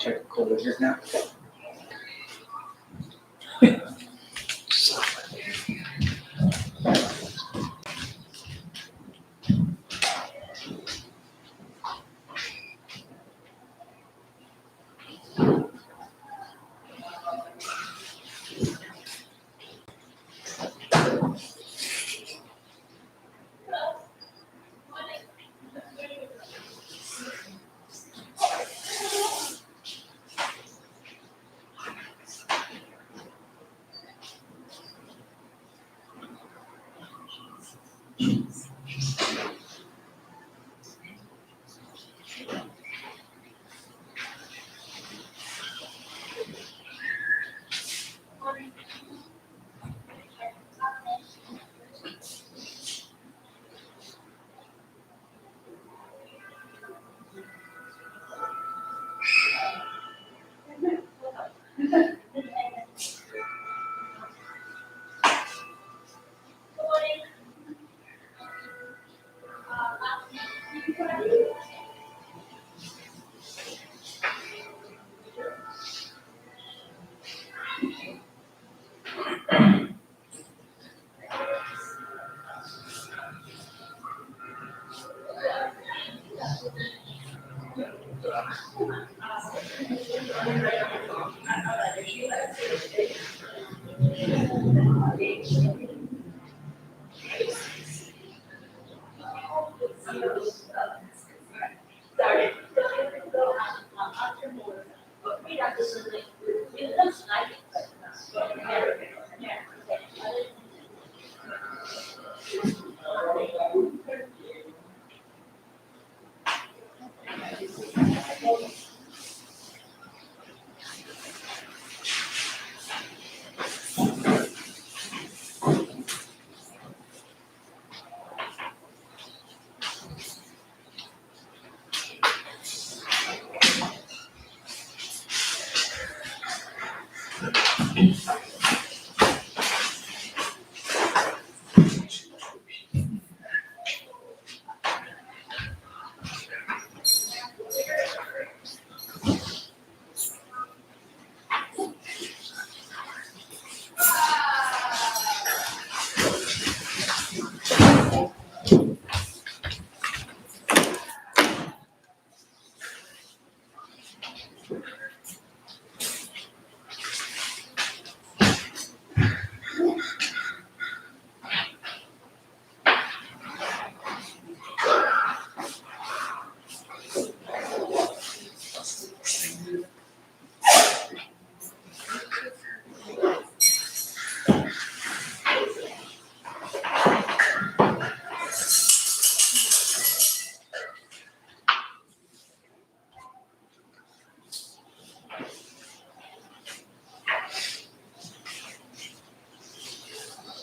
technical with it now.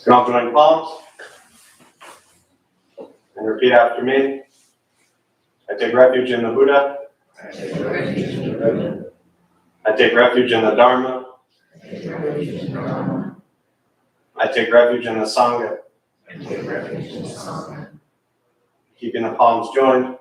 You can all join palms and repeat after me. I take refuge in the Buddha. I take refuge in the Dharma. I take refuge in the Sangha. Keeping the palms joined.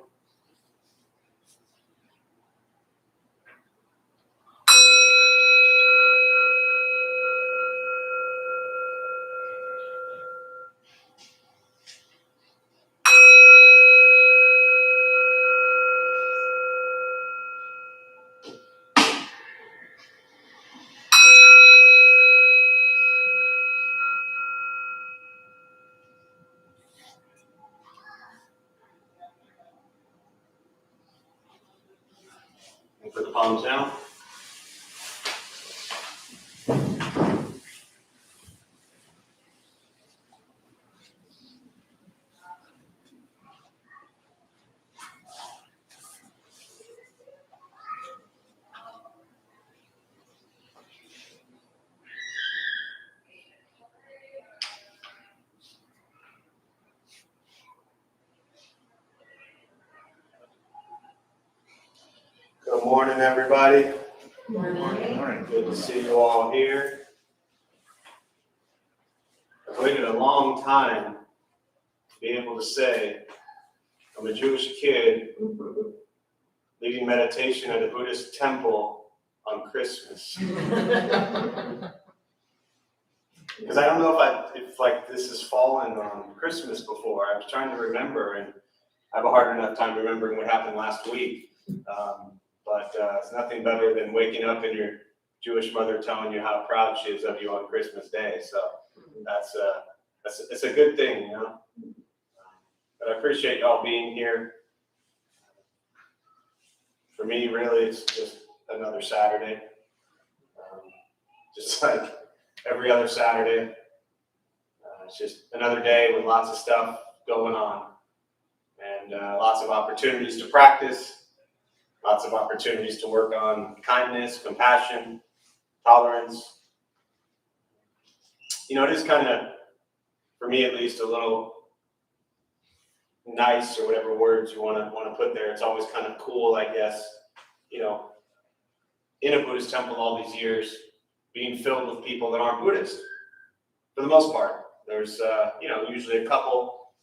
And put the palms down. Good morning, everybody. Good morning. Good to see you all here. I've waited a long time to be able to say I'm a Jewish kid leading meditation at a Buddhist temple on Christmas. Because I don't know if like this has fallen on Christmas before. I was trying to remember, and I have a hard enough time remembering what happened last week. But it's nothing better than waking up and your Jewish mother telling you how proud she is of you on Christmas Day. So it's a good thing, you know. But I appreciate y'all being here. For me, really, it's just another Saturday. Just like every other Saturday. It's just another day with lots of stuff going on. And lots of opportunities to practice. Lots of opportunities to work on kindness, compassion, tolerance. You know, it is kind of, for me at least, a little nice, or whatever words you want to put there. It's always kind of cool, I guess, you know, in a Buddhist temple all these years, being filled with people that aren't Buddhist, for the most part. There's, you know, usually a couple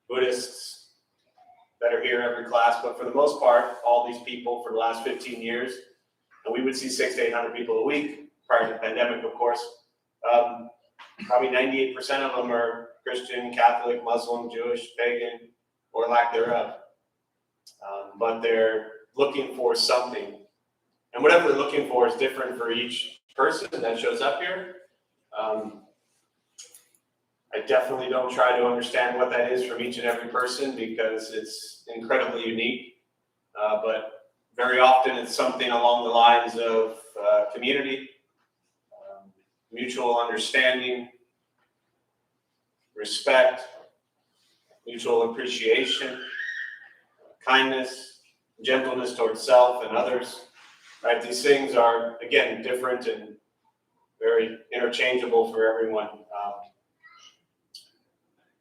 Buddhists that are here every class, but for the most part, all these people for the last 15 years, and we would see 600 to 800 people a week prior to the pandemic, of course. Probably 98% of them are Christian, Catholic, Muslim, Jewish, pagan, or lack thereof. But they're looking for something. And whatever they're looking for is different for each person that shows up here. I definitely don't try to understand what that is from each and every person, because it's incredibly unique. But very often it's something along the lines of community, mutual understanding, respect, mutual appreciation, kindness, gentleness towards self and others. Right? These things are, again, different and very interchangeable for everyone.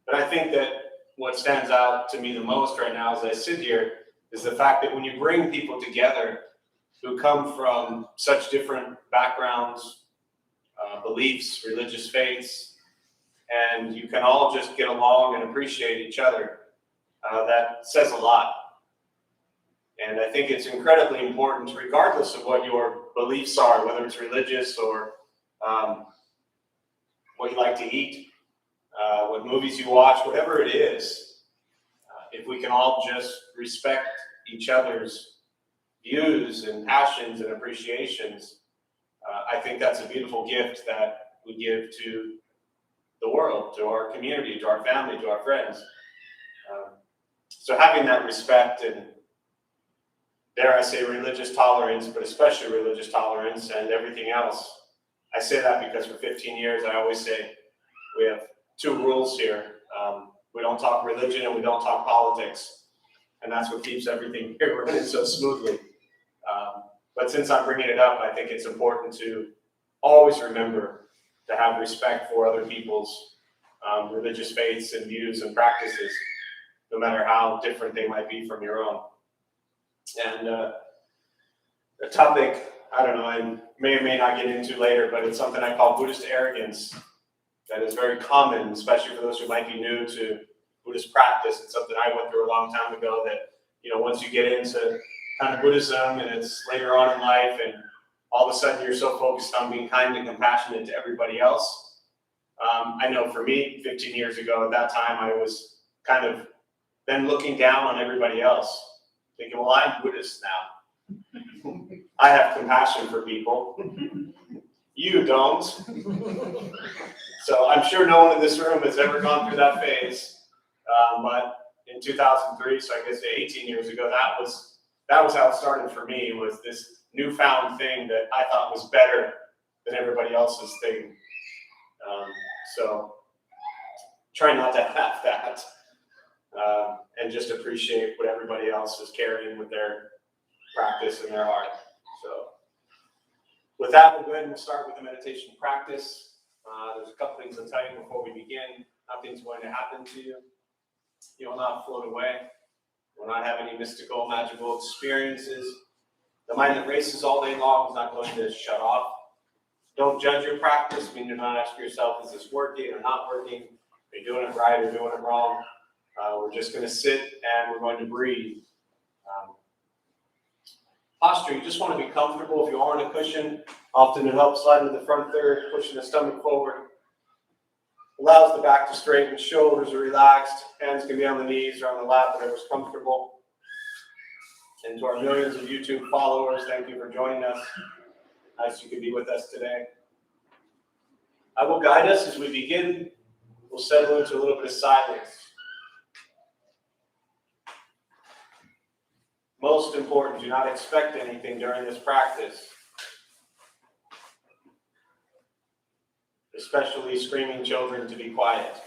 But I think that what stands out to me the most right now as I sit here is the fact that when you bring people together who come from such different backgrounds, beliefs, religious faiths, and you can all just get along and appreciate each other, that says a lot. And I think it's incredibly important, regardless of what your beliefs are, whether it's religious or what you like to eat, what movies you watch, whatever it is, if we can all just respect each other's views and passions and appreciations, I think that's a beautiful gift that we give to the world, to our community, to our family, to our friends. So having that respect and, dare I say, religious tolerance, but especially religious tolerance and everything else. I say that because for 15 years, I always say we have two rules here. We don't talk religion and we don't talk politics. And that's what keeps everything here running so smoothly. But since I'm bringing it up, I think it's important to always remember to have respect for other people's religious faiths and views and practices, no matter how different they might be from your own. And a topic, I don't know, I may or may not get into later, but it's something I call Buddhist arrogance. That is very common, especially for those who might be new to Buddhist practice. It's something I went through a long time ago that, you know, once you get into kind of Buddhism and it's later on in life and all of a sudden you're so focused on being kind and compassionate to everybody else. I know for me, 15 years ago at that time, I was kind of then looking down on everybody else, thinking, well, I'm Buddhist now. I have compassion for people. You don't. So I'm sure no one in this room has ever gone through that phase. But in 2003, so I guess 18 years ago, that was how it started for me, was this newfound thing that I thought was better than everybody else's thing. So try not to have that. And just appreciate what everybody else is carrying with their practice and their heart. So with that, we'll go ahead and start with the meditation practice. There's a couple things I'll tell you before we begin. Nothing's going to happen to you. You will not float away. You will not have any mystical, magical experiences. The mind that races all day long is not going to shut off. Don't judge your practice. Do not ask yourself, is this working or not working? Are you doing it right or doing it wrong? We're just going to sit and we're going to breathe. Posture, you just want to be comfortable. If you are on a cushion, often it helps slide into the front third, pushing the stomach forward. Allows the back to straighten, shoulders are relaxed, hands can be on the knees or on the lap, whatever's comfortable. And to our millions of YouTube followers, thank you for joining us. Nice you could be with us today. I will guide us as we begin. We'll settle into a little bit of silence. Most important, do not expect anything during this practice, especially screaming children to be quiet.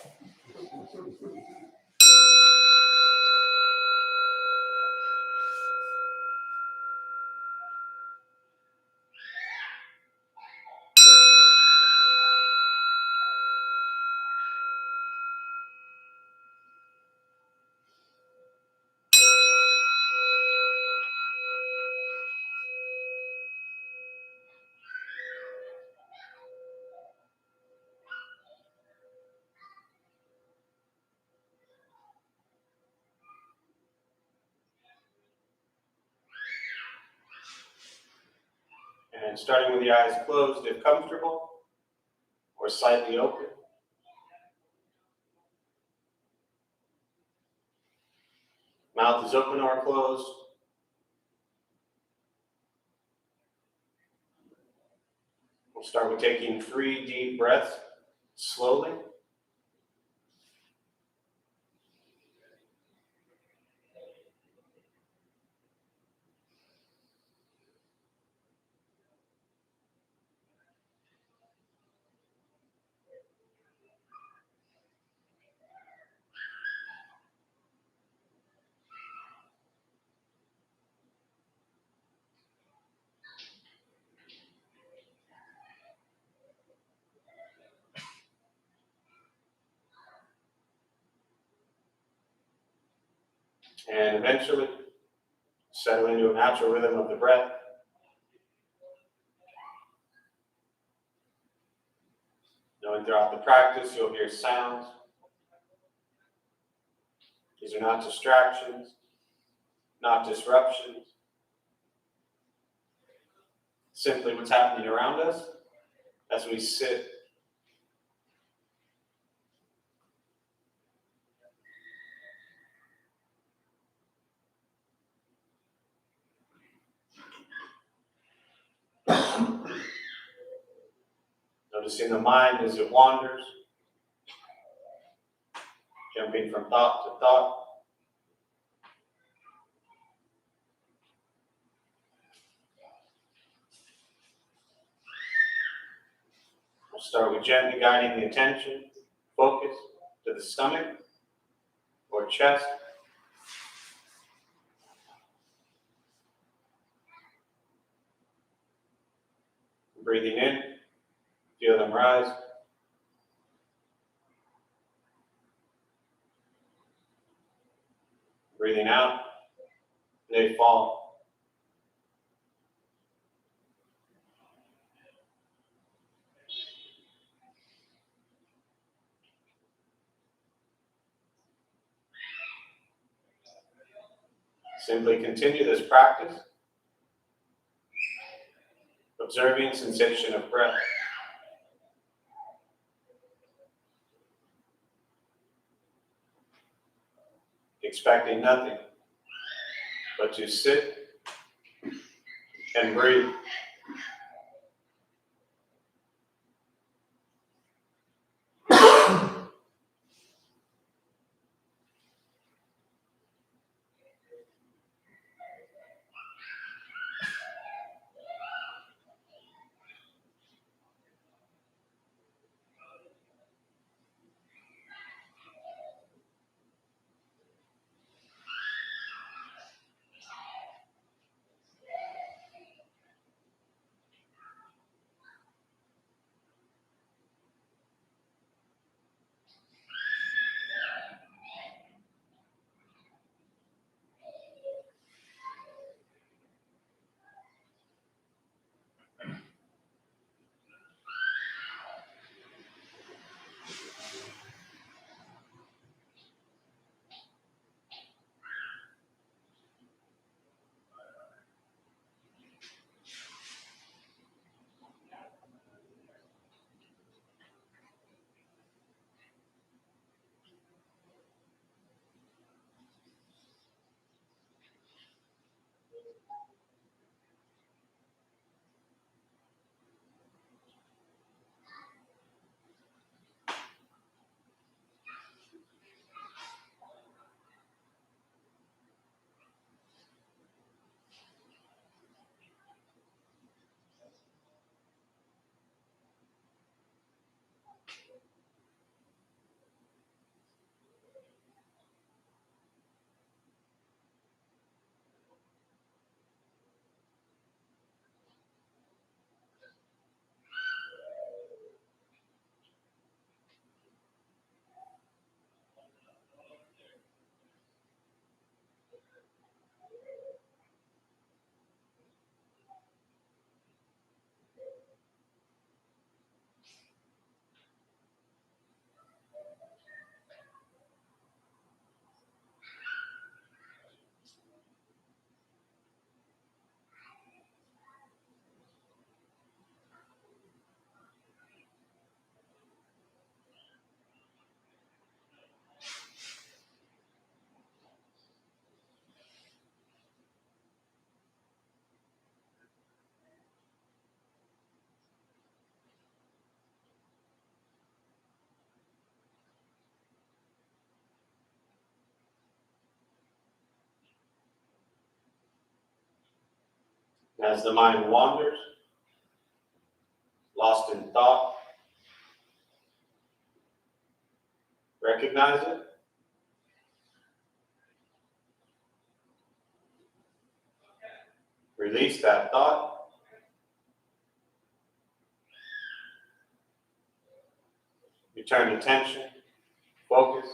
And starting with the eyes closed if comfortable, or slightly open. Mouth is open or closed. We'll start with taking 3 deep breaths slowly. And eventually settle into a natural rhythm of the breath. Knowing throughout the practice you'll hear sounds. These are not distractions, not disruptions. Simply what's happening around us as we sit. Noticing the mind as it wanders, jumping from thought to thought. We'll start with gently guiding the attention, focus to the stomach or chest. Breathing in, feel them rise. Breathing out, they fall. Simply continue this practice, observing sensation of breath. Expecting nothing but to sit and breathe. As the mind wanders, lost in thought, recognize it. Release that thought. Return attention, focus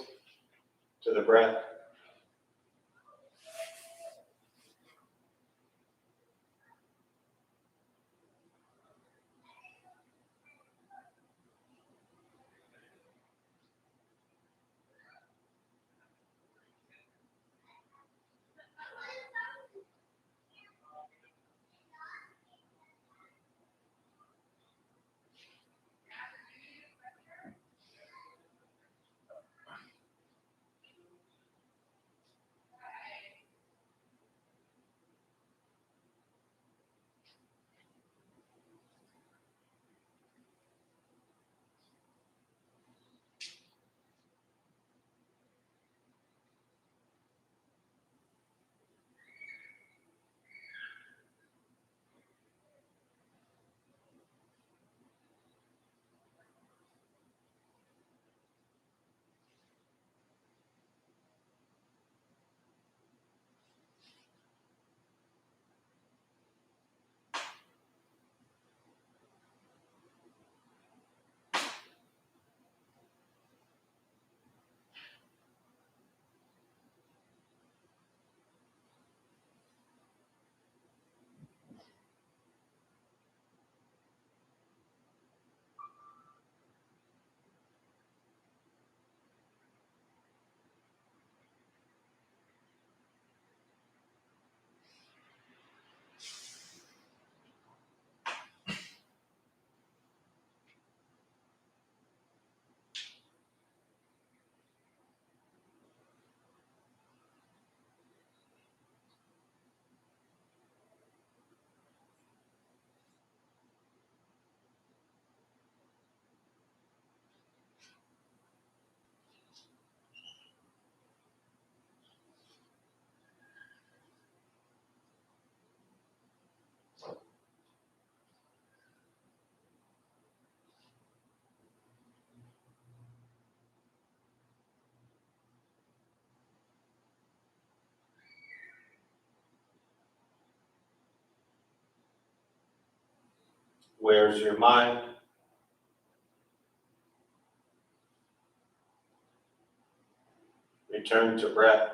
to the breath. Where's your mind? Return to breath.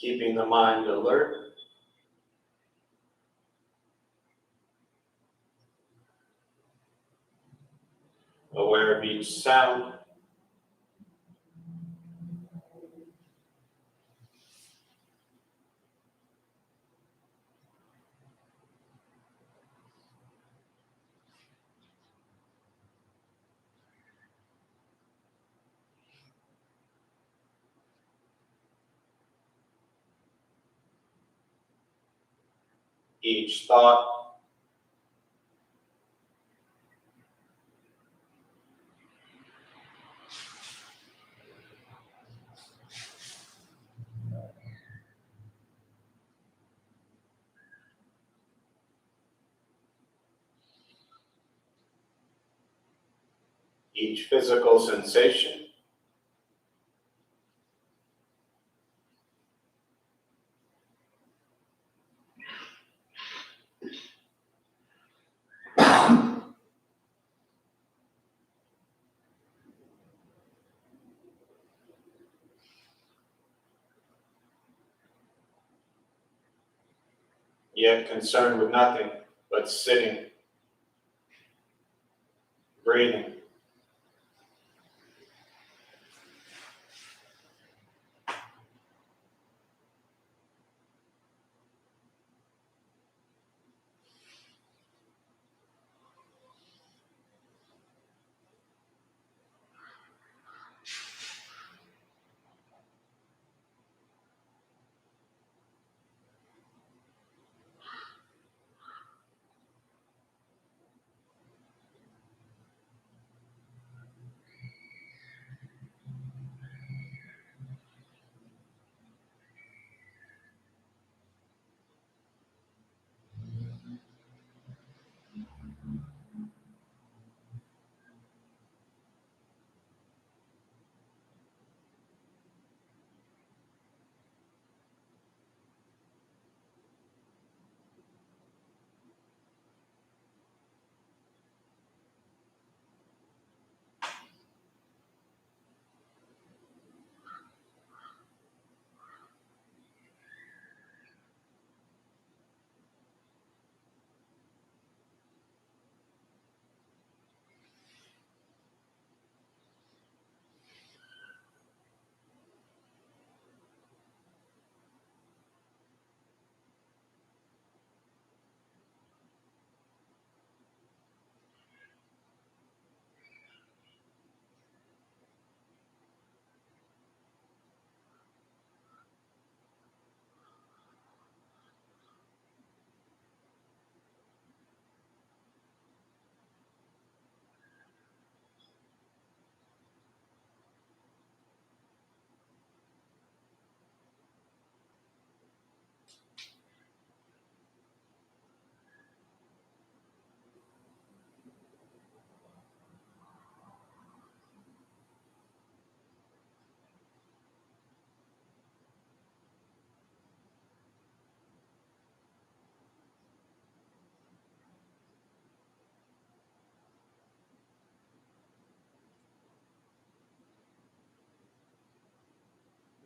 keeping the mind alert. Aware of each sound. Each thought. Each physical sensation. Yet concerned with nothing but sitting, breathing.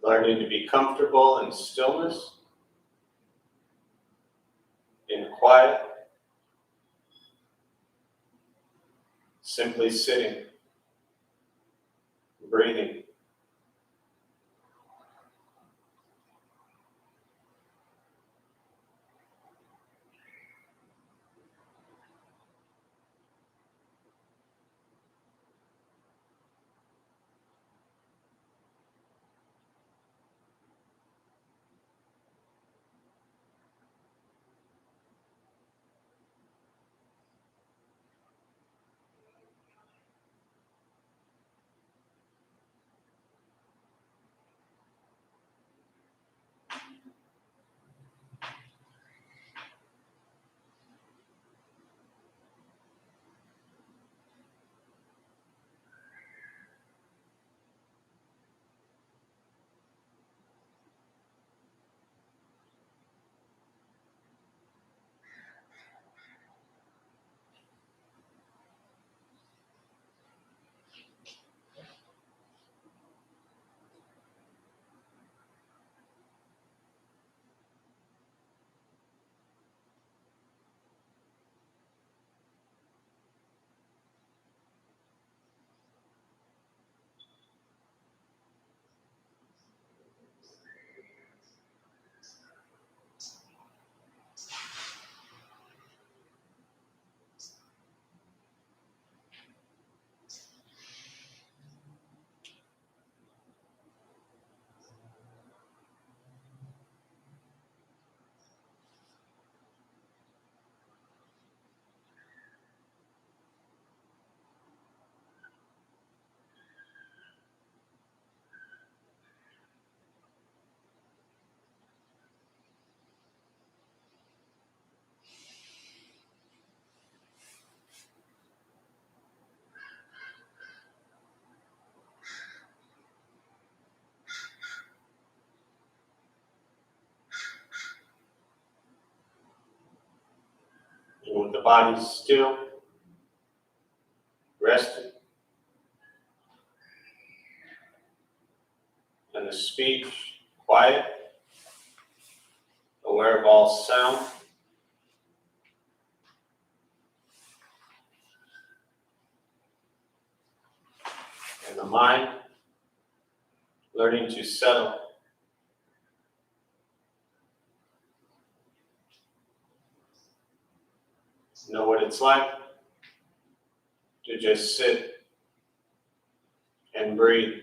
Learning to be comfortable in stillness, in quiet, simply sitting, breathing. the body still, rested, and the speech quiet, aware of all sound. And the mind learning to settle. Know what it's like to just sit and breathe.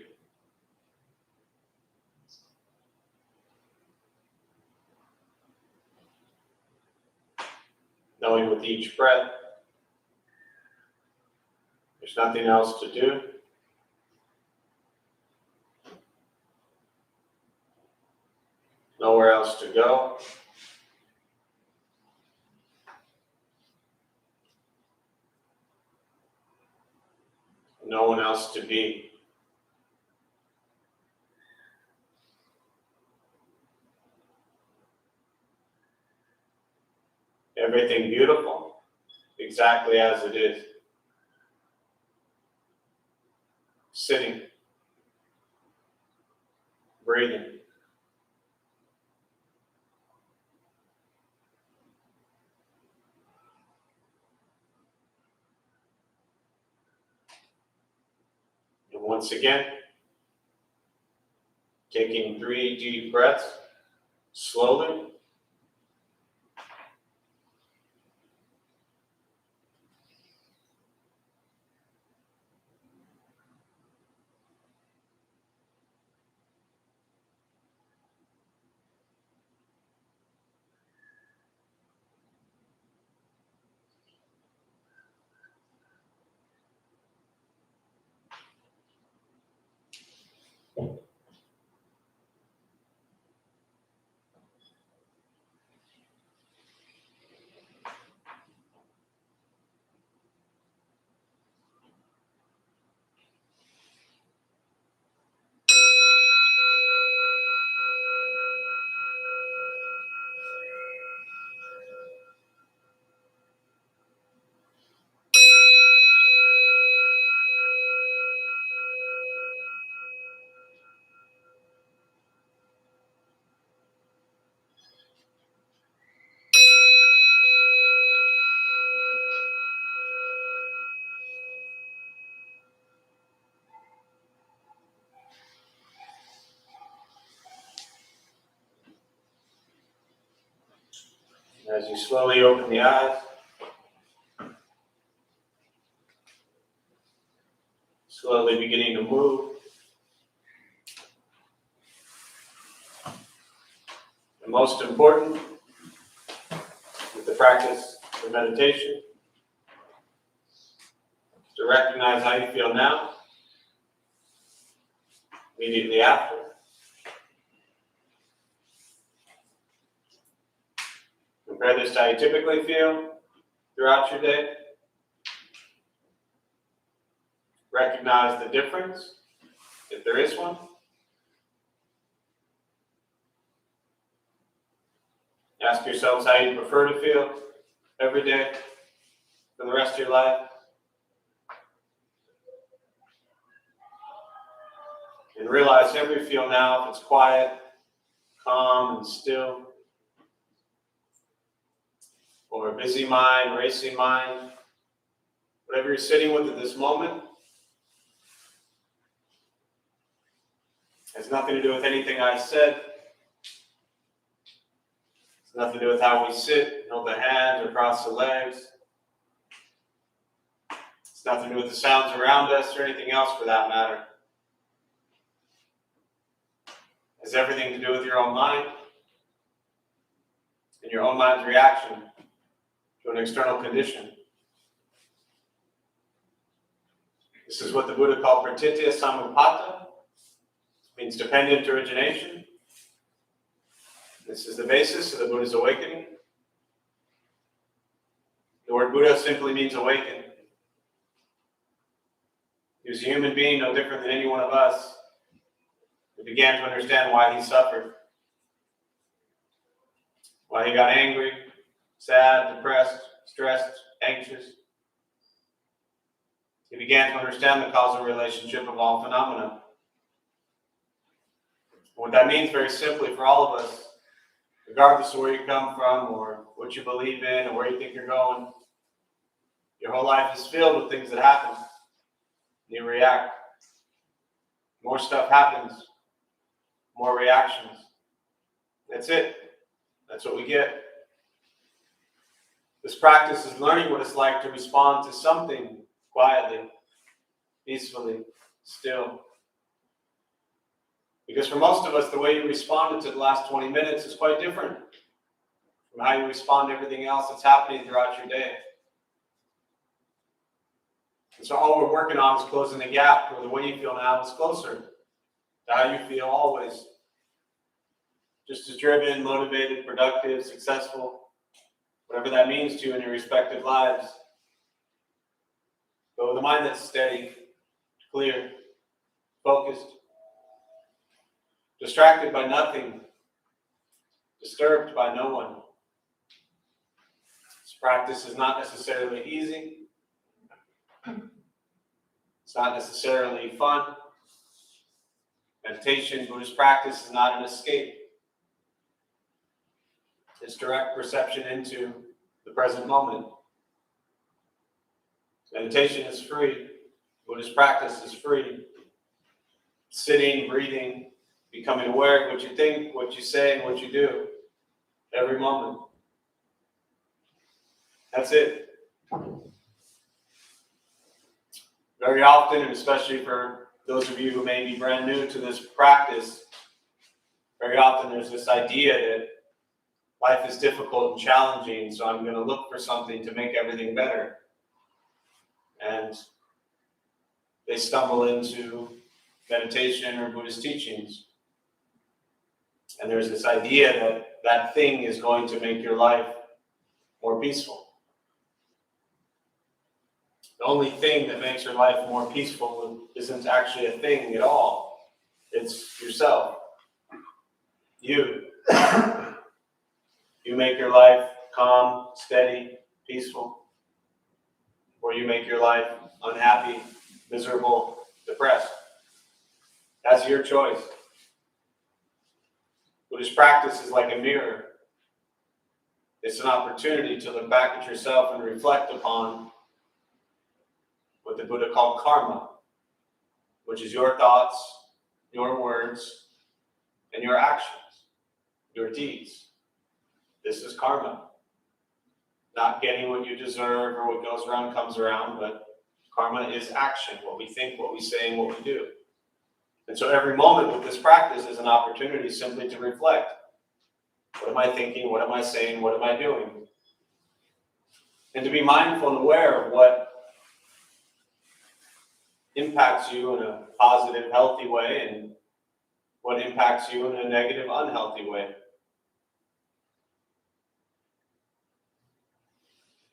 Knowing with each breath, there's nothing else to do. Nowhere else to go. No one else to be. Everything beautiful, exactly as it is. Sitting, breathing. And once again, taking 3 deep breaths, slowly. As you slowly open the eyes, slowly beginning to move. And most important, with the practice of meditation, is to recognize how you feel now, immediately after. Compare this to how you typically feel throughout your day. Recognize the difference, if there is one. Ask yourselves how you prefer to feel every day for the rest of your life. And realize however you feel now, if it's quiet, calm, and still, or a busy mind, racing mind, whatever you're sitting with at this moment, has nothing to do with anything I said. It's nothing to do with how we sit, hold the hands or cross the legs. It's nothing to do with the sounds around us or anything else for that matter. It has everything to do with your own mind and your own mind's reaction to an external condition. This is what the Buddha called pratitya samuppada. It means dependent origination. This is the basis of the Buddha's awakening. The word Buddha simply means awaken. He was a human being, no different than any one of us, who began to understand why he suffered, why he got angry, sad, depressed, stressed, anxious. He began to understand the causal relationship of all phenomena. What that means very simply for all of us, regardless of where you come from or what you believe in or where you think you're going, your whole life is filled with things that happen. You react. More stuff happens. More reactions. That's it. That's what we get. This practice is learning what it's like to respond to something quietly, peacefully, still. Because for most of us, the way you responded to the last 20 minutes is quite different from how you respond to everything else that's happening throughout your day. And so all we're working on is closing the gap where the way you feel now is closer to how you feel always. Just as driven, motivated, productive, successful, whatever that means to you in your respective lives. But with a mind that's steady, clear, focused, distracted by nothing, disturbed by no one. This practice is not necessarily easy. It's not necessarily fun. Meditation, Buddhist practice, is not an escape. It's direct perception into the present moment. Meditation is free. Buddhist practice is free. Sitting, breathing, becoming aware of what you think, what you say, and what you do every moment. That's it. Very often, and especially for those of you who may be brand new to this practice, very often there's this idea that life is difficult and challenging, so I'm going to look for something to make everything better. And they stumble into meditation or Buddhist teachings. And there's this idea that that thing is going to make your life more peaceful. The only thing that makes your life more peaceful isn't actually a thing at all. It's yourself. You. You make your life calm, steady, peaceful. Or you make your life unhappy, miserable, depressed. That's your choice. Buddhist practice is like a mirror. It's an opportunity to look back at yourself and reflect upon what the Buddha called karma, which is your thoughts, your words, and your actions, your deeds. This is karma. Not getting what you deserve or what goes around comes around, but karma is action, what we think, what we say, and what we do. And so every moment with this practice is an opportunity simply to reflect. What am I thinking? What am I saying? What am I doing? And to be mindful and aware of what impacts you in a positive, healthy way and what impacts you in a negative, unhealthy way.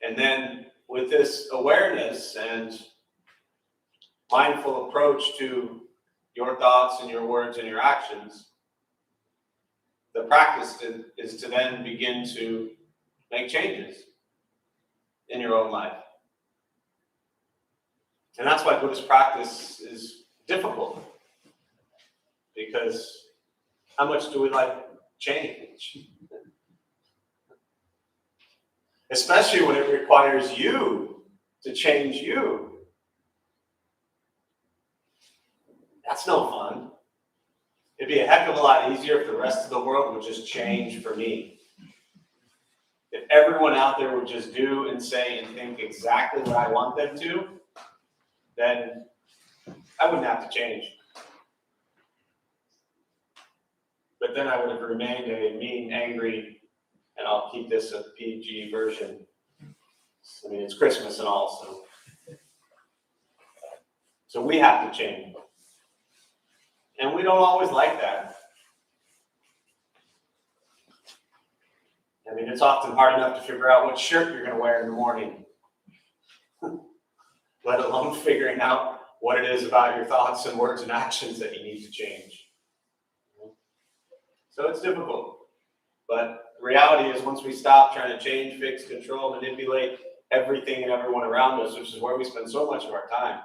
And then with this awareness and mindful approach to your thoughts and your words and your actions, the practice is to then begin to make changes in your own life. And that's why Buddhist practice is difficult. Because how much do we like change? Especially when it requires you to change you. That's no fun. It'd be a heck of a lot easier if the rest of the world would just change for me. If everyone out there would just do and say and think exactly what I want them to, then I wouldn't have to change. But then I would have remained a mean, angry, and I'll keep this a PG version. I mean, it's Christmas and all, so we have to change. And we don't always like that. I mean, it's often hard enough to figure out what shirt you're going to wear in the morning, let alone figuring out what it is about your thoughts and words and actions that you need to change. So it's difficult. But the reality is once we stop trying to change, fix, control, manipulate, everything and everyone around us, which is where we spend so much of our time.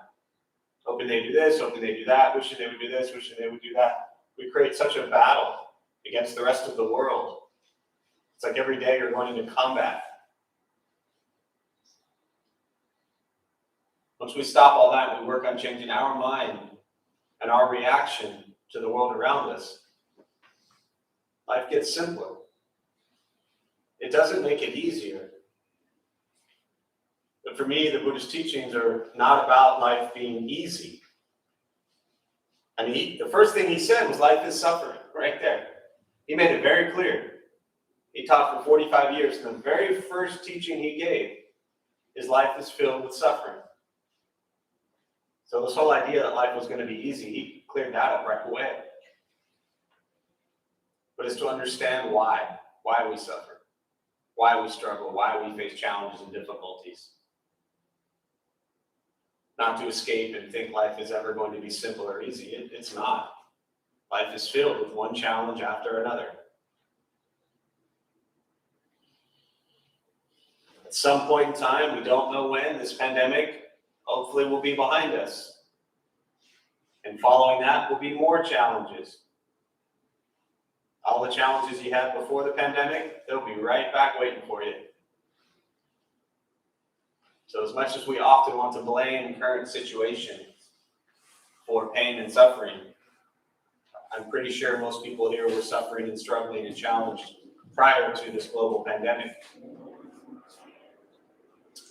Hoping they do this, hoping they do that, wishing they would do this, wishing they would do that. We create such a battle against the rest of the world. It's like every day you're going into combat. Once we stop all that and we work on changing our mind and our reaction to the world around us, life gets simpler. It doesn't make it easier. But for me, the Buddhist teachings are not about life being easy. I mean, the first thing he said was life is suffering, right there. He made it very clear. He taught for 45 years, and the very first teaching he gave is life is filled with suffering. So this whole idea that life was going to be easy, he cleared that up right away. But it's to understand why we suffer, why we struggle, why we face challenges and difficulties. Not to escape and think life is ever going to be simple or easy. It's not. Life is filled with one challenge after another. At some point in time, we don't know when, this pandemic hopefully will be behind us. And following that will be more challenges. All the challenges you had before the pandemic, they'll be right back waiting for you. So as much as we often want to blame current situation for pain and suffering, I'm pretty sure most people here were suffering and struggling and challenged prior to this global pandemic.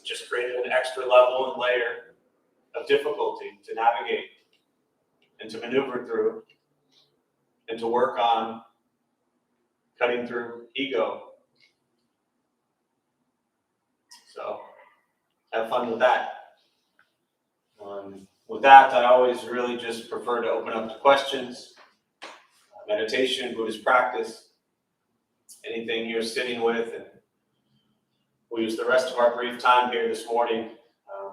Just created an extra level and layer of difficulty to navigate and to maneuver through and to work on cutting through ego. So have fun with that. With that, I always really just prefer to open up to questions, meditation, Buddhist practice, anything you're sitting with, and we'll use the rest of our brief time here this morning,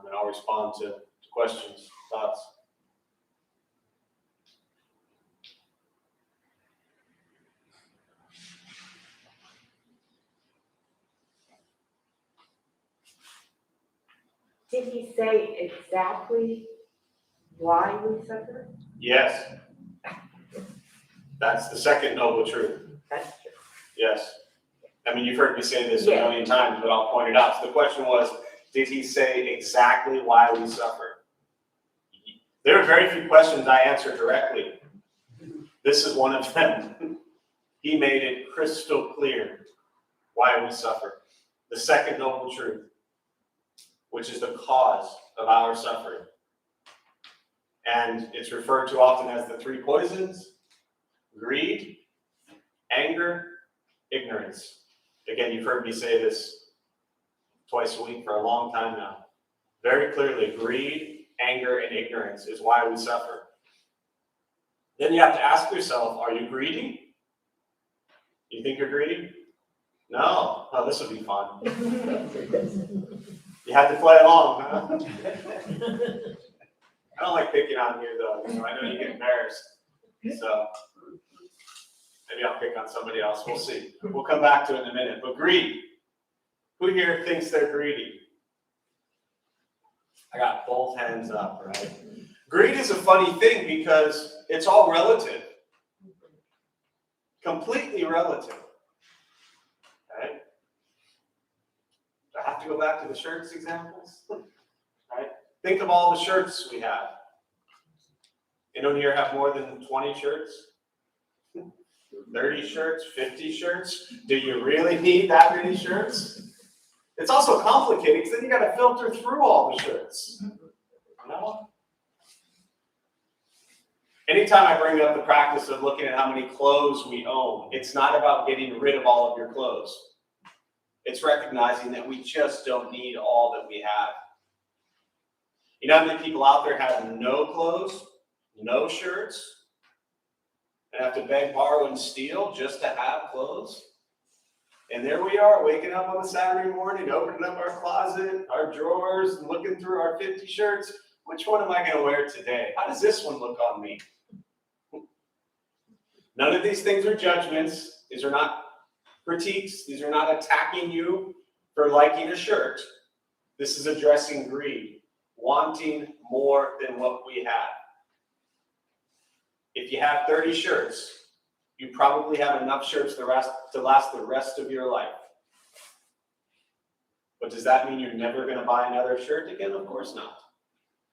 and I'll respond to questions, thoughts. Did he say exactly why we suffer? Yes. That's the second noble truth. That's true. Yes. I mean, you've heard me say this a million times, but I'll point it out. So the question was, did he say exactly why we suffer? There are very few questions I answer directly. This is one of them. He made it crystal clear why we suffer. The second noble truth, which is the cause of our suffering. And it's referred to often as the three poisons: greed, anger, ignorance. Again, you've heard me say this twice a week for a long time now. Very clearly, greed, anger, and ignorance is why we suffer. Then you have to ask yourself, are you greedy? You think you're greedy? No. Oh, this will be fun. You had to play along, huh? I don't like picking on you, though. I know you get embarrassed. So maybe I'll pick on somebody else. We'll see. We'll come back to it in a minute. But greed. Who here thinks they're greedy? I got both hands up, right? Greed is a funny thing because it's all relative. Completely relative. Okay? Do I have to go back to the shirts examples? Right? Think of all the shirts we have. Anyone here have more than 20 shirts? 30 shirts? 50 shirts? Do you really need that many shirts? It's also complicated because then you got to filter through all the shirts. You know? Anytime I bring up the practice of looking at how many clothes we own, it's not about getting rid of all of your clothes. It's recognizing that we just don't need all that we have. You know how many people out there have no clothes, no shirts, and have to beg, borrow, and steal just to have clothes? And there we are, waking up on a Saturday morning, opening up our closet, our drawers, and looking through our 50 shirts. Which one am I going to wear today? How does this one look on me? None of these things are judgments. These are not critiques. These are not attacking you for liking a shirt. This is addressing greed, wanting more than what we have. If you have 30 shirts, you probably have enough shirts to last the rest of your life. But does that mean you're never going to buy another shirt again? Of course not.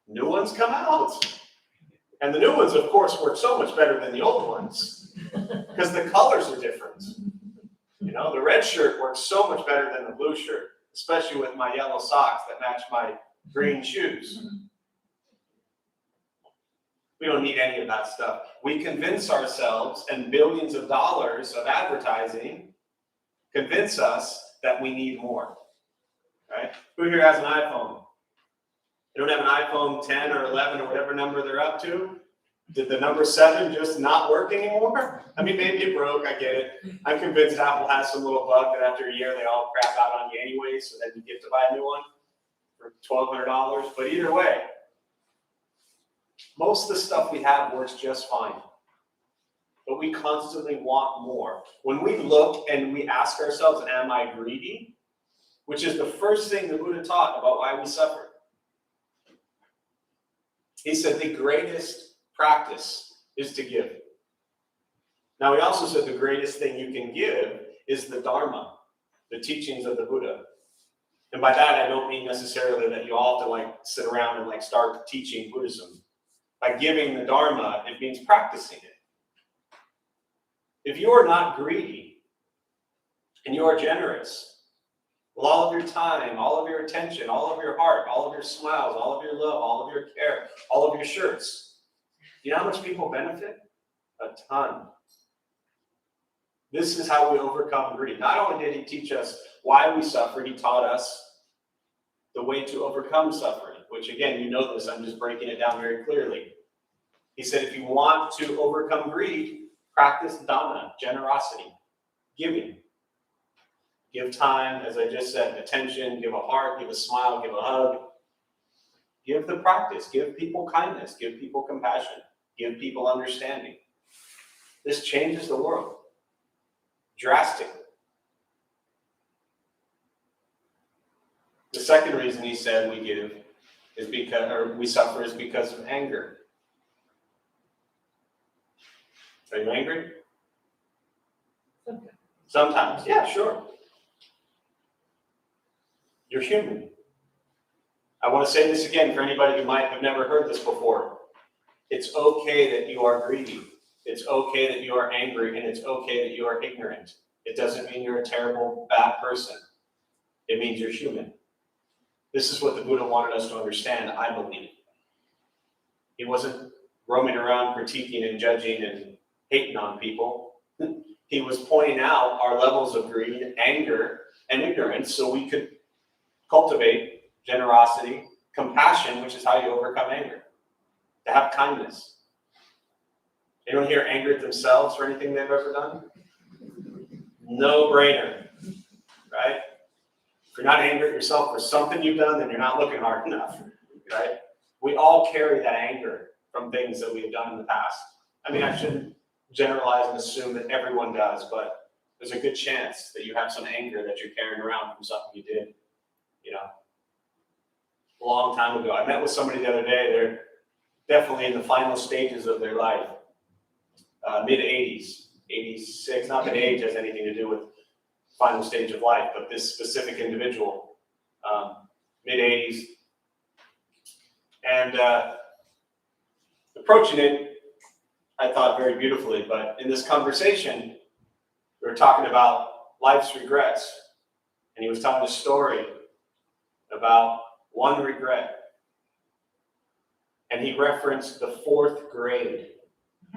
New ones come out. And the new ones, of course, work so much better than the old ones because the colors are different. You know, the red shirt works so much better than the blue shirt, especially with my yellow socks that match my green shoes. We don't need any of that stuff. We convince ourselves, and billions of dollars of advertising convince us that we need more. Right? Who here has an iPhone? You don't have an iPhone 10 or 11 or whatever number they're up to? Did the number 7 just not work anymore? I mean, maybe it broke, I get it. I'm convinced Apple has some little bug that after a year they all crap out on you anyway, so then you get to buy a new one for $1,200. But either way, most of the stuff we have works just fine. But we constantly want more. When we look and we ask ourselves, am I greedy? Which is the first thing the Buddha taught about why we suffer. He said the greatest practice is to give. Now, he also said the greatest thing you can give is the Dharma, the teachings of the Buddha. And by that, I don't mean necessarily that you all have to sit around and start teaching Buddhism. By giving the Dharma, it means practicing it. If you are not greedy and you are generous, with all of your time, all of your attention, all of your heart, all of your smiles, all of your love, all of your care, all of your shirts. You know how much people benefit? A ton. This is how we overcome greed. Not only did he teach us why we suffer, he taught us the way to overcome suffering, which again, you know this, I'm just breaking it down very clearly. He said, if you want to overcome greed, practice dana, generosity, giving. Give time, as I just said, attention, give a heart, give a smile, give a hug. Give the practice, give people kindness, give people compassion, give people understanding. This changes the world drastically. The second reason he said we give is because, or we suffer is because of anger. Are you angry? Sometimes, yeah, sure. You're human. I want to say this again for anybody who might have never heard this before. It's okay that you are greedy. It's okay that you are angry, and it's okay that you are ignorant. It doesn't mean you're a terrible, bad person. It means you're human. This is what the Buddha wanted us to understand, I believe. He wasn't roaming around critiquing and judging and hating on people. He was pointing out our levels of greed, anger, and ignorance so we could cultivate generosity, compassion, which is how you overcome anger. To have kindness. Anyone here angry at themselves for anything they've ever done? No brainer, right? If you're not angry at yourself for something you've done, then you're not looking hard enough, right? We all carry that anger from things that we've done in the past. I mean, I shouldn't generalize and assume that everyone does, but there's a good chance that you have some anger that you're carrying around from something you did, a long time ago. I met with somebody the other day. They're definitely in the final stages of their life, mid-80s, 86. Not that age has anything to do with final stage of life, but this specific individual, mid-80s. And approaching it, I thought very beautifully, but in this conversation, we were talking about life's regrets. And he was telling a story about one regret. And he referenced the 4th grade.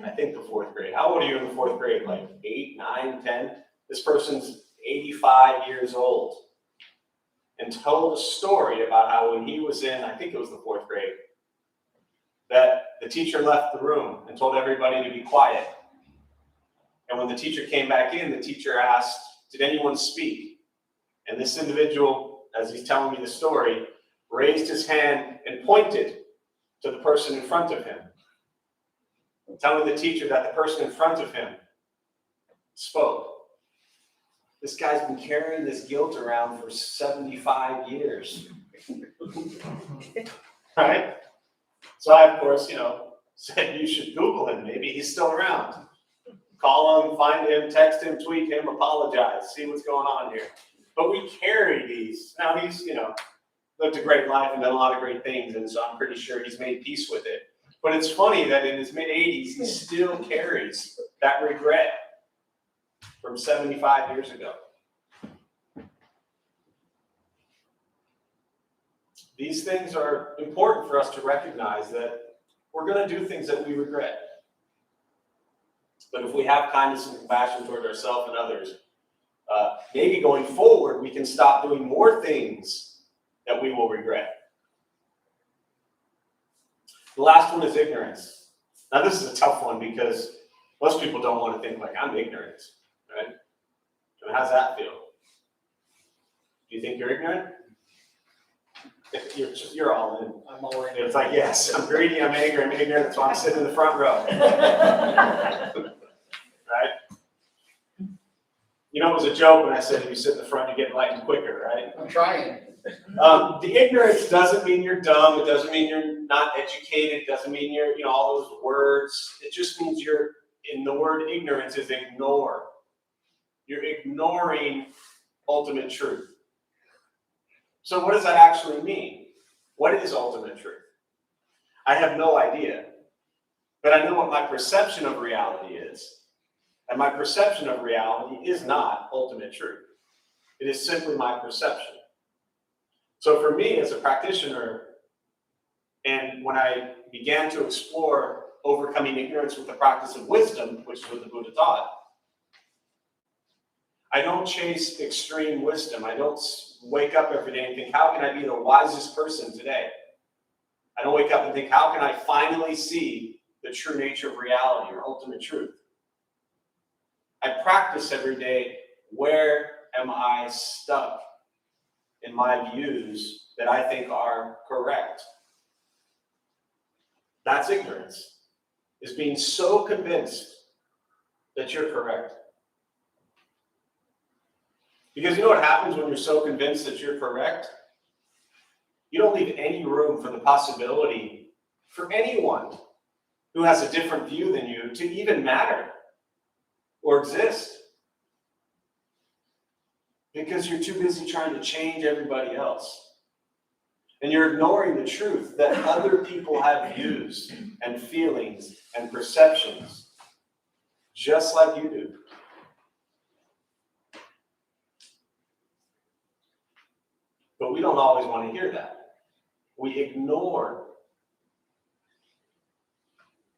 I think the 4th grade. How old are you in the 4th grade? Like 8, 9, 10? This person's 85 years old. And told a story about how when he was in, I think it was the 4th grade, that the teacher left the room and told everybody to be quiet. And when the teacher came back in, the teacher asked, did anyone speak? And this individual, as he's telling me the story, raised his hand and pointed to the person in front of him, telling the teacher that the person in front of him spoke. This guy's been carrying this guilt around for 75 years. Right? So I, of course, said you should Google him. Maybe he's still around. Call him, find him, text him, tweet him, apologize, see what's going on here. But we carry these. Now he's, lived a great life and done a lot of great things, and so I'm pretty sure he's made peace with it. But it's funny that in his mid-80s, he still carries that regret from 75 years ago. These things are important for us to recognize, that we're going to do things that we regret. But if we have kindness and compassion toward ourselves and others, maybe going forward, we can stop doing more things that we will regret. The last one is ignorance. Now, this is a tough one because most people don't want to think like, I'm ignorant, right? And how's that feel? Do you think you're ignorant? You're all in. I'm all in. It's like, yes, I'm greedy, I'm angry, I'm ignorant, that's why I'm sitting in the front row. Right? It was a joke when I said if you sit in the front, you get enlightened quicker, right? I'm trying. The ignorance doesn't mean you're dumb. It doesn't mean you're not educated. It doesn't mean you're, all those words. It just means in the word ignorance is ignore. You're ignoring ultimate truth. So what does that actually mean? What is ultimate truth? I have no idea. But I know what my perception of reality is. And my perception of reality is not ultimate truth. It is simply my perception. So for me as a practitioner, and when I began to explore overcoming ignorance with the practice of wisdom, which is what the Buddha taught, I don't chase extreme wisdom. I don't wake up every day and think, how can I be the wisest person today? I don't wake up and think, how can I finally see the true nature of reality or ultimate truth? I practice every day, where am I stuck in my views that I think are correct? That's ignorance, is being so convinced that you're correct. Because you know what happens when you're so convinced that you're correct? You don't leave any room for the possibility for anyone who has a different view than you to even matter or exist. Because you're too busy trying to change everybody else. And you're ignoring the truth that other people have views and feelings and perceptions just like you do. But we don't always want to hear that. We ignore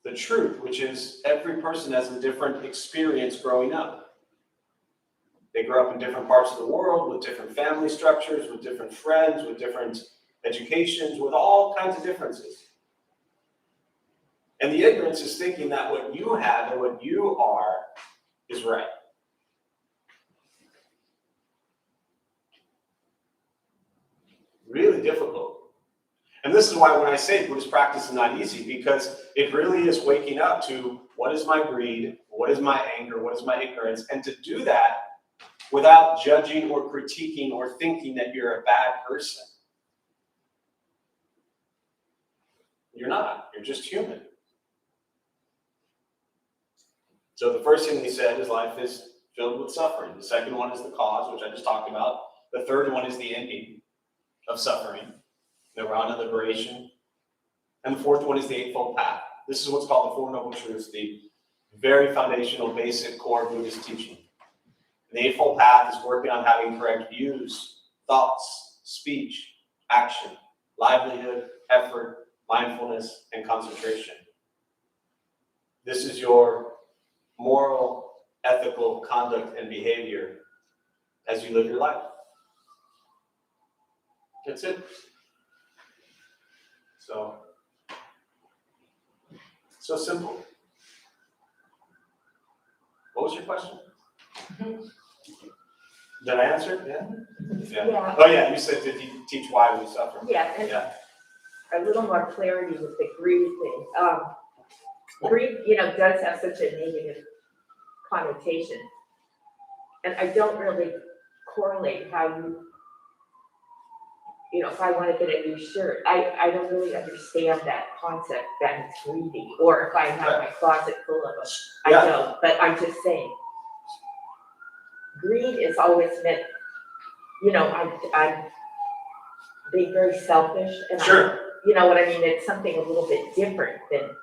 the truth, which is every person has a different experience growing up. They grow up in different parts of the world with different family structures, with different friends, with different educations, with all kinds of differences. And the ignorance is thinking that what you have and what you are is right. Really difficult. And this is why when I say Buddhist practice is not easy, because it really is waking up to what is my greed, what is my anger, what is my ignorance, and to do that without judging or critiquing or thinking that you're a bad person. You're not. You're just human. So the first thing he said is life is filled with suffering. The second one is the cause, which I just talked about. The third one is the ending of suffering, nirvana, liberation. And the fourth one is the Eightfold Path. This is what's called the Four Noble Truths, the very foundational, basic, core Buddhist teaching. And the Eightfold Path is working on having correct views, thoughts, speech, action, livelihood, effort, mindfulness, and concentration. This is your moral, ethical conduct and behavior as you live your life. That's it. So simple. What was your question? Did I answer? Yeah. Yeah. Oh yeah, you said, did he teach why we suffer? Yeah, and a little more clarity with the greed thing. Greed, does have such a negative connotation. And I don't really correlate how you if I want to get a new shirt, I don't really understand that concept that it's greedy. Or if I have my closet full of them, I Yeah. don't, but I'm just saying. Greed is always meant, I'm being very selfish and Sure. you know what I mean? It's something a little bit different than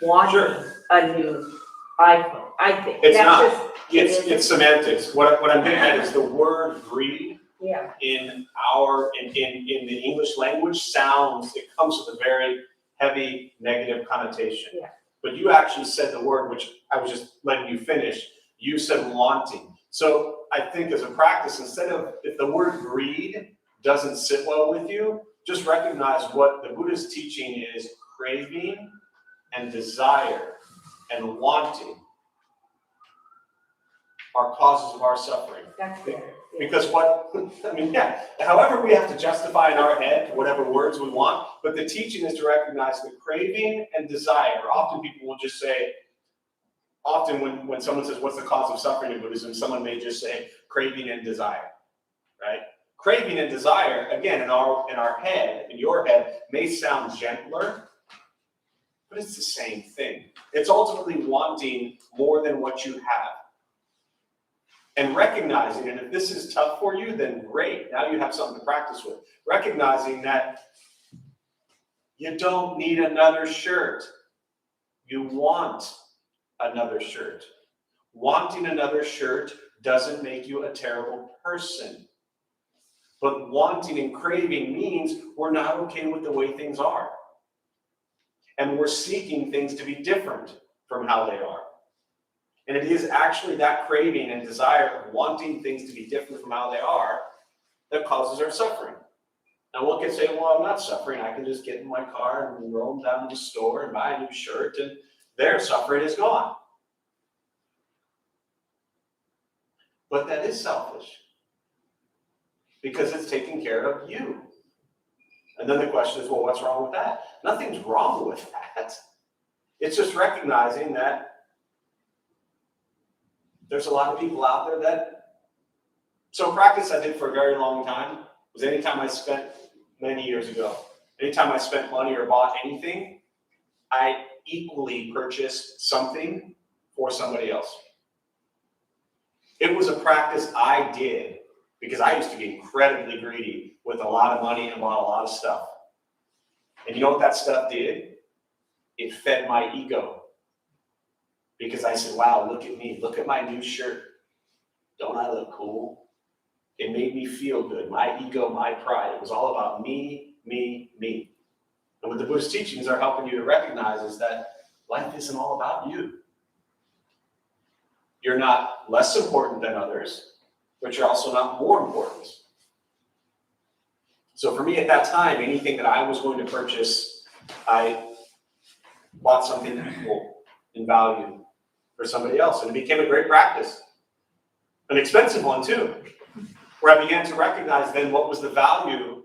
wanting a new iPhone, I think. It's That's not. just, It's semantics. What I'm getting at is the word greed yeah, in the English language it comes with a very heavy negative connotation. Yeah. But you actually said the word, which I was just letting you finish. You said wanting. So I think as a practice, if the word greed doesn't sit well with you, just recognize what the Buddhist teaching is: craving and desire and wanting are causes of our suffering. that's better. Yeah. Because however we have to justify in our head whatever words we want, but the teaching is to recognize that craving and desire. Often people will just say, when someone says, what's the cause of suffering in Buddhism, someone may just say craving and desire, right? Craving and desire, again, in our head, in your head, may sound gentler, but it's the same thing. It's ultimately wanting more than what you have. And recognizing, and if this is tough for you, then great. Now you have something to practice with. Recognizing that you don't need another shirt. You want another shirt. Wanting another shirt doesn't make you a terrible person. But wanting and craving means we're not okay with the way things are. And we're seeking things to be different from how they are. And it is actually that craving and desire of wanting things to be different from how they are that causes our suffering. Now one can say, well, I'm not suffering. I can just get in my car and roam down to the store and buy a new shirt, and their suffering is gone. But that is selfish, because it's taking care of you. And then the question is, well, what's wrong with that? Nothing's wrong with that. It's just recognizing that there's a lot of people out there so practice I did for a very long time was anytime I spent, many years ago, anytime I spent money or bought anything, I equally purchased something for somebody else. It was a practice I did because I used to be incredibly greedy with a lot of money and bought a lot of stuff. And you know what that stuff did? It fed my ego. Because I said, wow, look at me. Look at my new shirt. Don't I look cool? It made me feel good. My ego, my pride. It was all about me, me, me. And what the Buddhist teachings are helping you to recognize is that life isn't all about you. You're not less important than others, but you're also not more important. So for me at that time, anything that I was going to purchase, I bought something equal in value for somebody else. And it became a great practice. An expensive one too, where I began to recognize then what was the value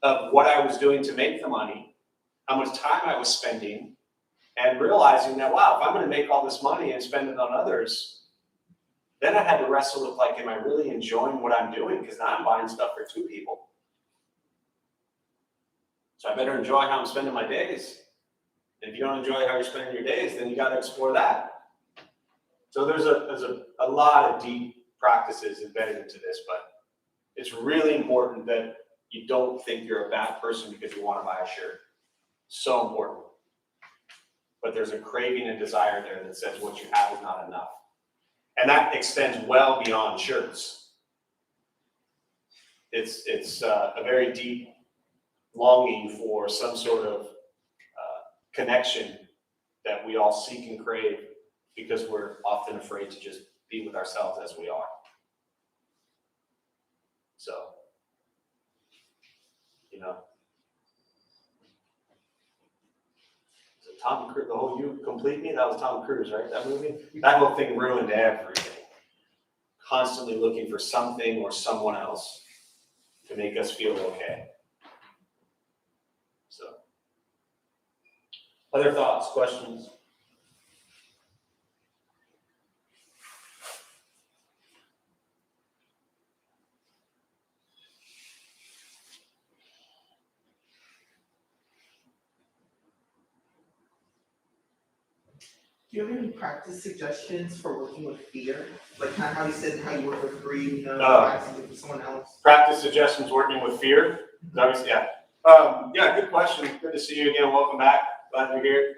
of what I was doing to make the money, how much time I was spending, and realizing that, wow, if I'm going to make all this money and spend it on others, then I had to wrestle with, like, am I really enjoying what I'm doing? Because now I'm buying stuff for two people. So I better enjoy how I'm spending my days. And if you don't enjoy how you're spending your days, then you got to explore that. So there's a lot of deep practices embedded into this, but it's really important that you don't think you're a bad person because you want to buy a shirt. So important. But there's a craving and desire there that says what you have is not enough. And that extends well beyond shirts. It's a very deep longing for some sort of connection that we all seek and crave because we're often afraid to just be with ourselves as we are. So, so Tom Cruise, the whole "You Complete Me," that was Tom Cruise, right? That movie? That whole thing ruined everything. Constantly looking for something or someone else to make us feel okay. So, other thoughts, questions? Do you have any practice suggestions for working with fear? Like kind of how you said how you work with greed, practicing it with someone else. Practice suggestions working with fear? Obviously, yeah. Yeah, good question. Good to see you again. Welcome back. Glad you're here.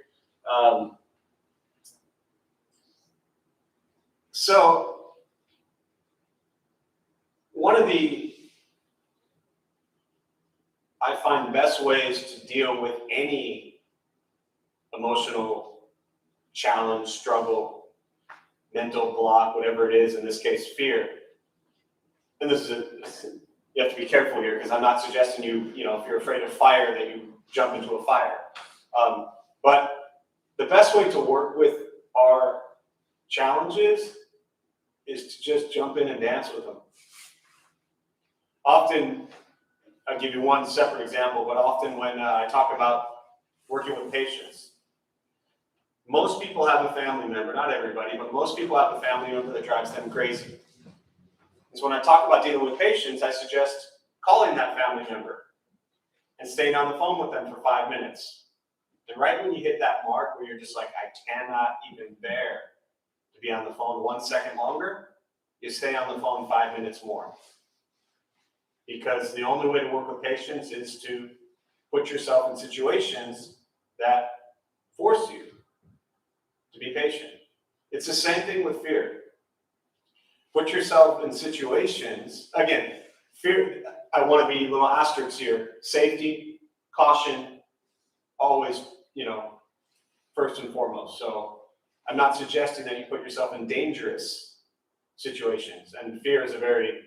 So, one of I find best ways to deal with any emotional challenge, struggle, mental block, whatever it is, in this case, fear. And you have to be careful here because I'm not suggesting if you're afraid of fire, that you jump into a fire. But the best way to work with our challenges is to just jump in and dance with them. Often, I'll give you one separate example, but often when I talk about working with patients, most people have a family member, not everybody, but most people have a family member that drives them crazy. And so when I talk about dealing with patients, I suggest calling that family member and staying on the phone with them for 5 minutes. And right when you hit that mark where you're just like, I cannot even bear to be on the phone 1 second longer, you stay on the phone 5 minutes more. Because the only way to work with patients is to put yourself in situations that force you to be patient. It's the same thing with fear. Put yourself in situations, again, fear, I want to be little asterisks here. Safety, caution, always, first and foremost. So I'm not suggesting that you put yourself in dangerous situations. And fear is a very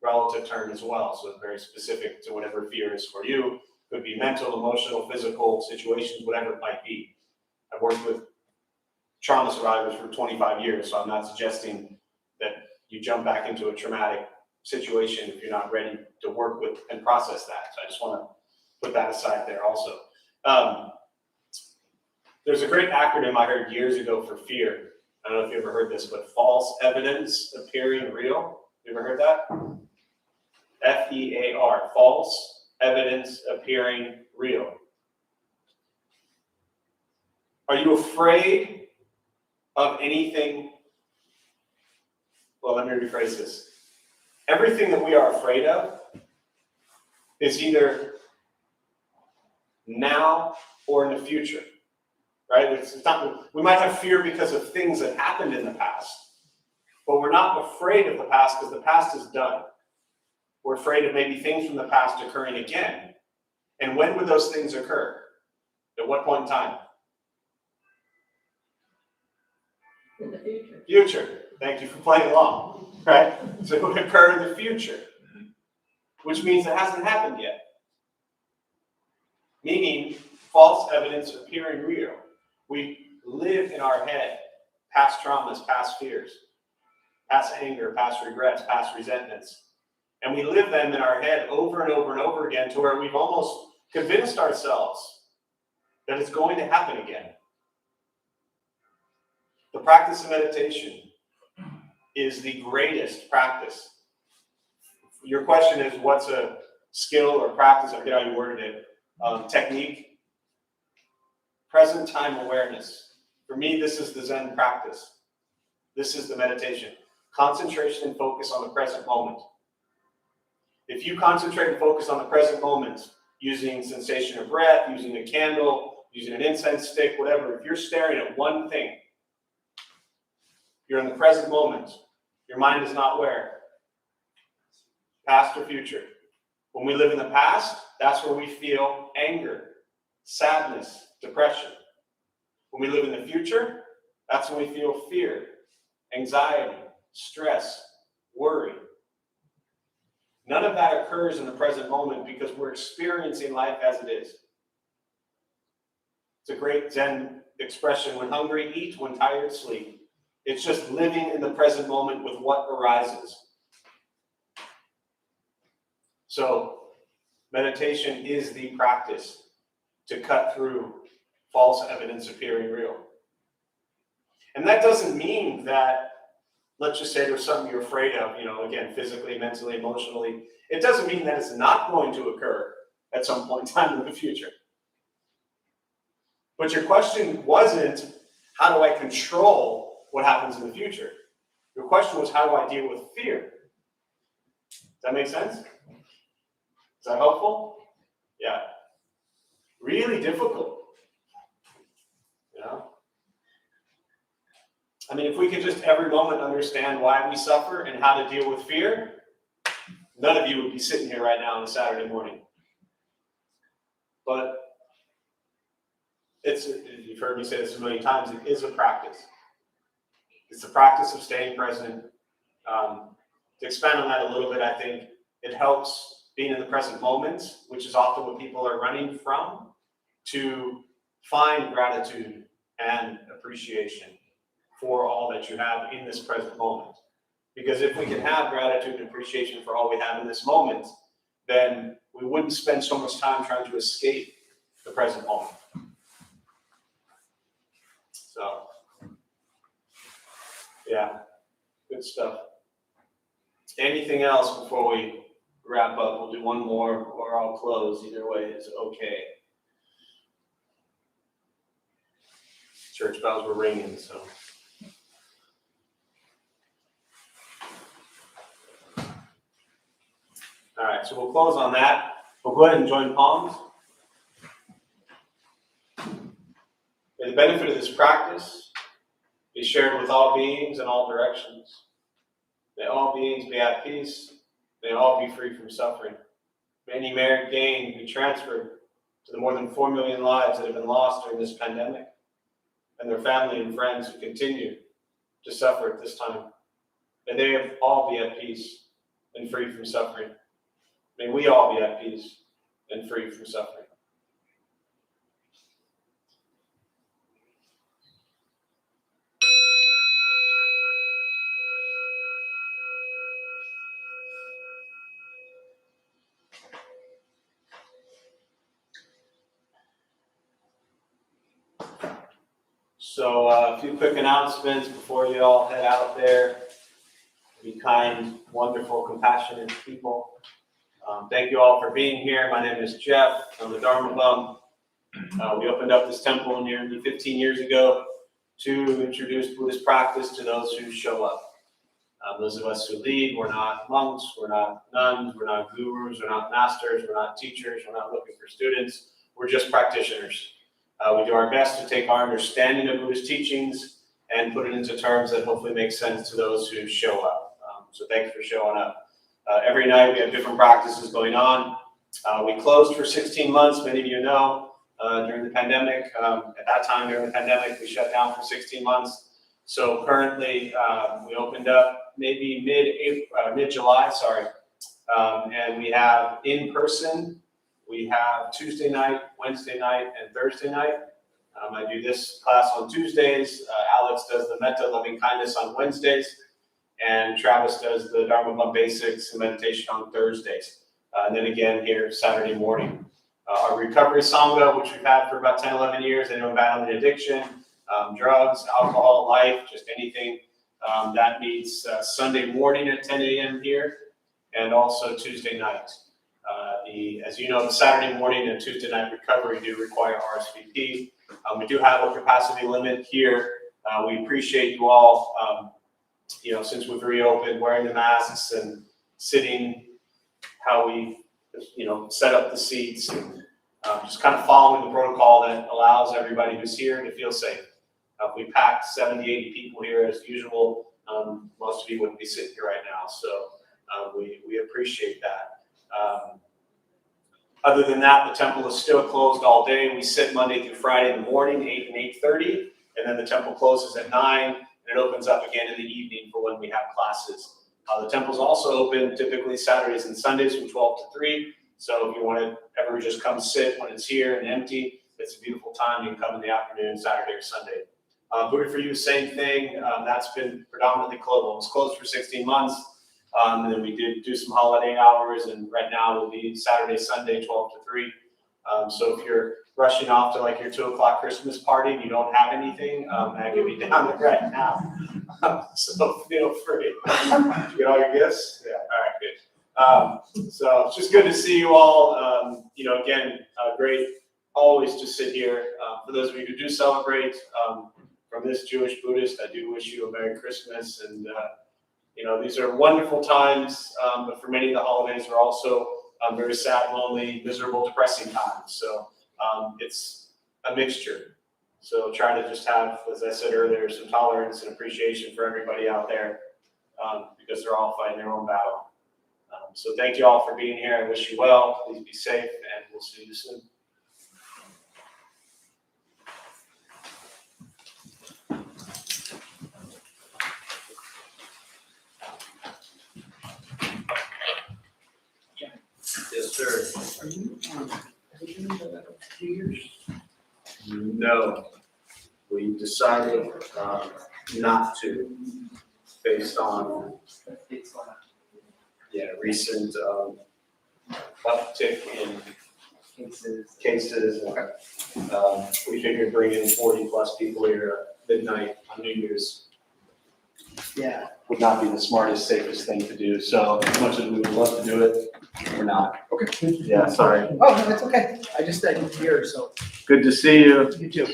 relative term as well. So it's very specific to whatever fear is for you. Could be mental, emotional, physical situations, whatever it might be. I've worked with trauma survivors for 25 years, so I'm not suggesting that you jump back into a traumatic situation if you're not ready to work with and process that. So I just want to put that aside there also. There's a great acronym I heard years ago for fear. I don't know if you ever heard this, but false evidence appearing real. You ever heard that? FEAR, false evidence appearing real. Are you afraid of anything? Well, let me rephrase this. Everything that we are afraid of is either now or in the future, right? It's not, we might have fear because of things that happened in the past, but we're not afraid of the past because the past is done. We're afraid of maybe things from the past occurring again. And when would those things occur? At what point in time? In the future. Future. Thank you for playing along, right? So it would occur in the future, which means it hasn't happened yet. Meaning, false evidence appearing real. We live in our head past traumas, past fears, past anger, past regrets, past resentments. And we live them in our head over and over and over again to where we've almost convinced ourselves that it's going to happen again. The practice of meditation is the greatest practice. Your question is, what's a skill or practice? I forget how you worded it. Technique. Present time awareness. For me, this is the Zen practice. This is the meditation. Concentration and focus on the present moment. If you concentrate and focus on the present moment, using sensation of breath, using a candle, using an incense stick, whatever, if you're staring at one thing, you're in the present moment. Your mind is not where? Past or future. When we live in the past, that's where we feel anger, sadness, depression. When we live in the future, that's when we feel fear, anxiety, stress, worry. None of that occurs in the present moment because we're experiencing life as it is. It's a great Zen expression: when hungry, eat; when tired, sleep. It's just living in the present moment with what arises. So, meditation is the practice to cut through false evidence appearing real. And that doesn't mean that, let's just say there's something you're afraid of, again, physically, mentally, emotionally. It doesn't mean that it's not going to occur at some point in time in the future. But your question wasn't, how do I control what happens in the future? Your question was, how do I deal with fear? Does that make sense? Is that helpful? Yeah. Really difficult. You know? I mean, if we could just every moment understand why we suffer and how to deal with fear, none of you would be sitting here right now on a Saturday morning. But you've heard me say this a million times, it is a practice. It's the practice of staying present. To expand on that a little bit, I think it helps being in the present moment, which is often what people are running from, to find gratitude and appreciation for all that you have in this present moment. Because if we can have gratitude and appreciation for all we have in this moment, then we wouldn't spend so much time trying to escape the present moment. So, yeah, good stuff. Anything else before we wrap up? We'll do one more or I'll close. Either way is okay. Church bells were ringing, so. All right, so we'll close on that. We'll go ahead and join palms. May the benefit of this practice be shared with all beings in all directions. May all beings be at peace. May all be free from suffering. May any merit gain be transferred to the more than 4 million lives that have been lost during this pandemic, and their family and friends who continue to suffer at this time. May they all be at peace and free from suffering. May we all be at peace and free from suffering. So a few quick announcements before you all head out there. Be kind, wonderful, compassionate people. Thank you all for being here. My name is Jeff. I'm the Dharma bum. We opened up this temple nearly 15 years ago to introduce Buddhist practice to those who show up. Those of us who lead, we're not monks, we're not nuns, we're not gurus, we're not masters, we're not teachers, we're not looking for students. We're just practitioners. We do our best to take our understanding of Buddhist teachings and put it into terms that hopefully make sense to those who show up. So thanks for showing up. Every night we have different practices going on. We closed for 16 months, many of you know, during the pandemic. At that time during the pandemic, we shut down for 16 months. So currently we opened up maybe mid-July, and we have in person. We have Tuesday night, Wednesday night, and Thursday night. I do this class on Tuesdays. Alex does the Metta Loving Kindness on Wednesdays. And Travis does the Dharma Bum Basics and meditation on Thursdays. And then again here Saturday morning. Our recovery Sangha, which we've had for about 10, 11 years, anyone battling addiction, drugs, alcohol, life, just anything that meets Sunday morning at 10 a.m. here, and also Tuesday night. As you know, the Saturday morning and Tuesday night recovery do require RSVP. We do have a capacity limit here. We appreciate you all, since we've reopened, wearing the masks and sitting how we, set up the seats, and just kind of following the protocol that allows everybody who's here to feel safe. If we packed 70, 80 people here as usual, most of you wouldn't be sitting here right now. So we appreciate that. Other than that, the temple is still closed all day. We sit Monday through Friday in the morning, 8 and 8:30, and then the temple closes at 9, and it opens up again in the evening for when we have classes. The temple's also open typically Saturdays and Sundays from 12 to 3. So if you want to ever just come sit when it's here and empty, it's a beautiful time. You can come in the afternoon, Saturday or Sunday. Buddha for You, same thing. That's been predominantly closed. Well, it was closed for 16 months. And then we did do some holiday hours, and right now will be Saturday, Sunday, 12 to 3. So if you're rushing off to like your 2 o'clock Christmas party and you don't have anything, I can be down there right now. So feel free. Did you get all your gifts? Yeah, all right, good. So it's just good to see you all. Again, great always to sit here. For those of you who do celebrate, from this Jewish Buddhist, I do wish you a Merry Christmas. And, these are wonderful times, but for many of the holidays are also very sad, lonely, miserable, depressing times. So it's a mixture. So try to just have, as I said earlier, some tolerance and appreciation for everybody out there, because they're all fighting their own battle. So thank you all for being here. I wish you well. Please be safe, and we'll see you soon. Yes, sir. Are you doing the 2 years? No, we decided not to, based on It's on recent uptick in cases. cases. We figured bringing 40+ people here at midnight on New Year's Yeah. would not be the smartest, safest thing to do. So as much as we would love to do it, we're not. Okay. Yeah, sorry. Oh, no, it's okay. I just didn't hear, so. Good to see you. You too.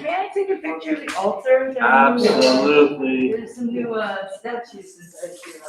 May I take a picture of the altar? Absolutely. There's some new statues that I see.